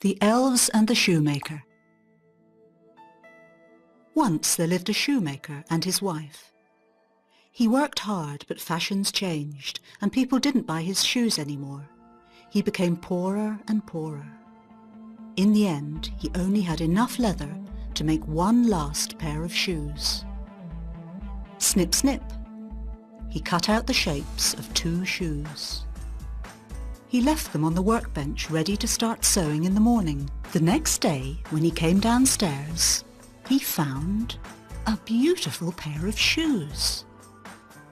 The Elves and the Shoemaker. Once there lived a shoemaker and his wife. He worked hard, but fashions changed, and people didn't buy his shoes anymore. He became poorer and poorer. In the end, he only had enough leather to make one last pair of shoes. Snip, snip. He cut out the shapes of 2 shoes. He left them on the workbench ready to start sewing in the morning. The next day, when he came downstairs, he found a beautiful pair of shoes.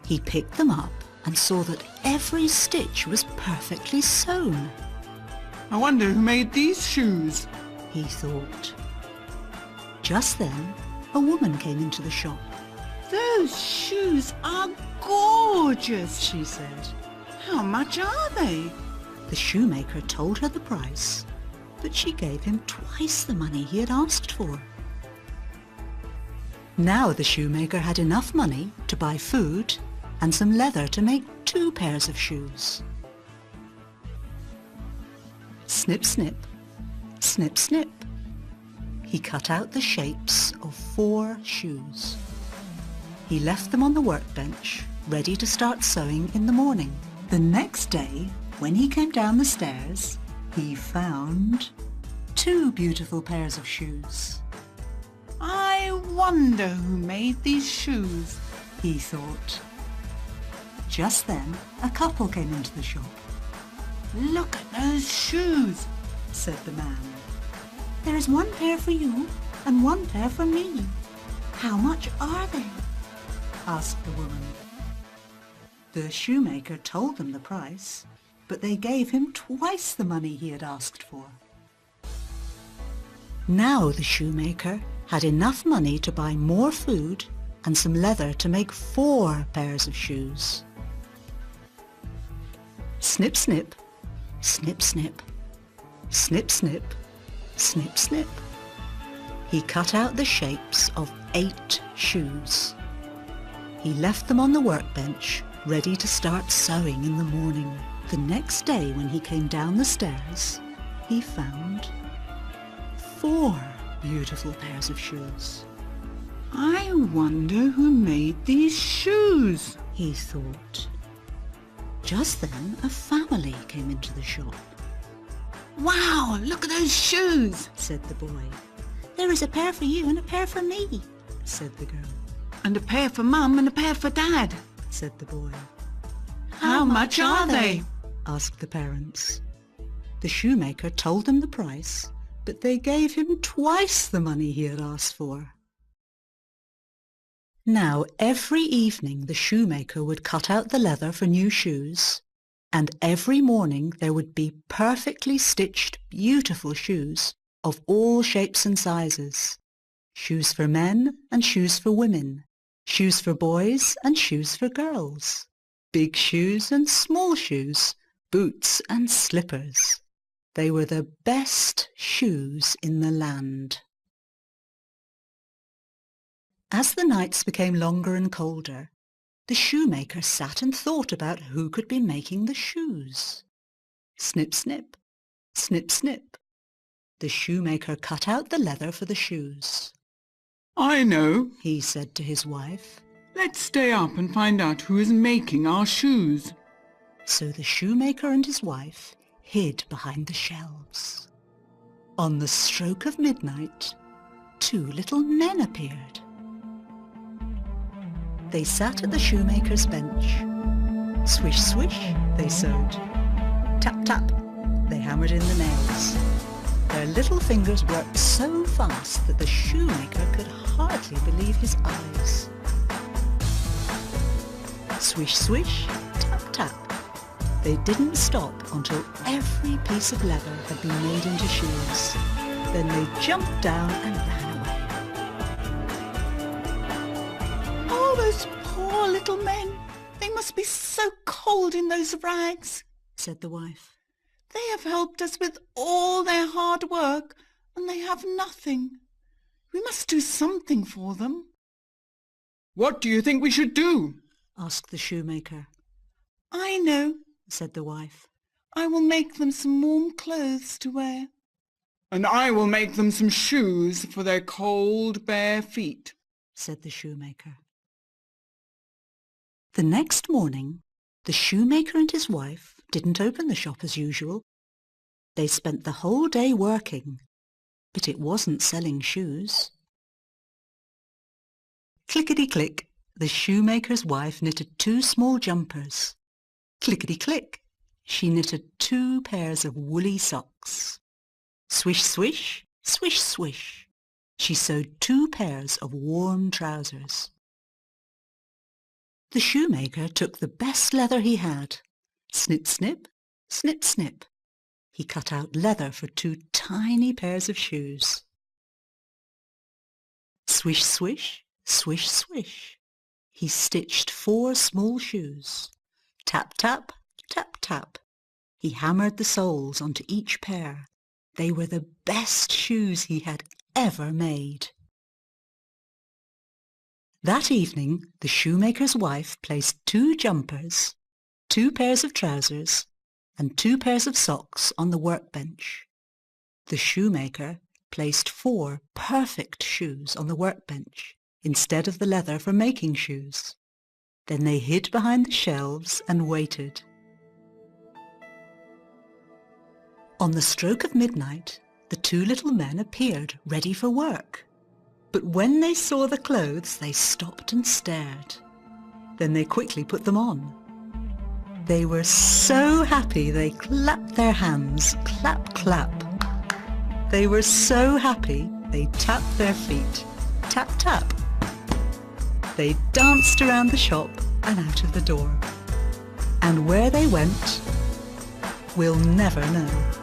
He picked them up and saw that every stitch was perfectly sewn. I wonder who made these shoes, he thought. Just then, a woman came into the shop. Those shoes are gorgeous, she said. How much are they? The shoemaker told her the price, but she gave him twice the money he had asked for. Now the shoemaker had enough money to buy food and some leather to make 2 pairs of shoes. Snip, snip, snip, snip. He cut out the shapes of 4 shoes. He left them on the workbench, ready to start sewing in the morning. The next day, when he came down the stairs, he found 2 beautiful pairs of shoes. I wonder who made these shoes, he thought. Just then, a couple came into the shop. Look at those shoes, said the man. There is 1 pair for you and 1 pair for me. How much are they? Asked the woman. The shoemaker told them the price, but they gave him twice the money he had asked for. Now the shoemaker had enough money to buy more food and some leather to make 4 pairs of shoes. Snip, snip, snip, snip, snip, snip, snip, snip. He cut out the shapes of 8 shoes. He left them on the workbench, ready to start sewing in the morning. The next day when he came down the stairs, he found 4 beautiful pairs of shoes. I wonder who made these shoes, he thought. Just then a family came into the shop. Wow, look at those shoes, said the boy. There is a pair for you and a pair for me, said the girl. And a pair for Mum and a pair for Dad, said the boy. How much are they? asked the parents. The shoemaker told them the price, but they gave him twice the money he had asked for. Now every evening the shoemaker would cut out the leather for new shoes, and every morning there would be perfectly stitched, beautiful shoes of all shapes and sizes. Shoes for men and shoes for women, shoes for boys and shoes for girls, big shoes and small shoes, boots and slippers. They were the best shoes in the land. As the nights became longer and colder, the shoemaker sat and thought about who could be making the shoes. Snip, snip, snip, snip. The shoemaker cut out the leather for the shoes. I know, he said to his wife. Let's stay up and find out who is making our shoes. So the shoemaker and his wife hid behind the shelves. On the stroke of midnight, 2 little men appeared. They sat at the shoemaker's bench. Swish, swish, they sewed. Tap, tap, they hammered in the nails. Their little fingers worked so fast that the shoemaker could hardly believe his eyes. Swish, swish, tap, tap. They didn't stop until every piece of leather had been made into shoes. Then they jumped down and ran away. Oh, those poor little men. They must be so cold in those rags, said the wife. They have helped us with all their hard work, and they have nothing. We must do something for them. What do you think we should do? asked the shoemaker. I know, said the wife. I will make them some warm clothes to wear. And I will make them some shoes for their cold, bare feet," said the shoemaker. The next morning, the shoemaker and his wife didn't open the shop as usual. They spent the whole day working, but it wasn't selling shoes. Clickety-click, the shoemaker's wife knitted 2 small jumpers. Clickety-click, she knitted 2 pairs of woolly socks. Swish, swish, swish, swish, she sewed 2 pairs of warm trousers. The shoemaker took the best leather he had. Snip, snip, snip, snip. He cut out leather for 2 tiny pairs of shoes. Swish, swish, swish, swish. He stitched 4 small shoes. Tap, tap, tap, tap. He hammered the soles onto each pair. They were the best shoes he had ever made. That evening, the shoemaker's wife placed 2 jumpers, 2 pairs of trousers, and 2 pairs of socks on the workbench. The shoemaker placed 4 perfect shoes on the workbench instead of the leather for making shoes. Then they hid behind the shelves and waited. On the stroke of midnight, the 2 little men appeared ready for work. But when they saw the clothes, they stopped and stared. Then they quickly put them on. They were so happy they clapped their hands, clap, clap. They were so happy they tapped their feet, tap, tap. They danced around the shop and out of the door. And where they went, we'll never know.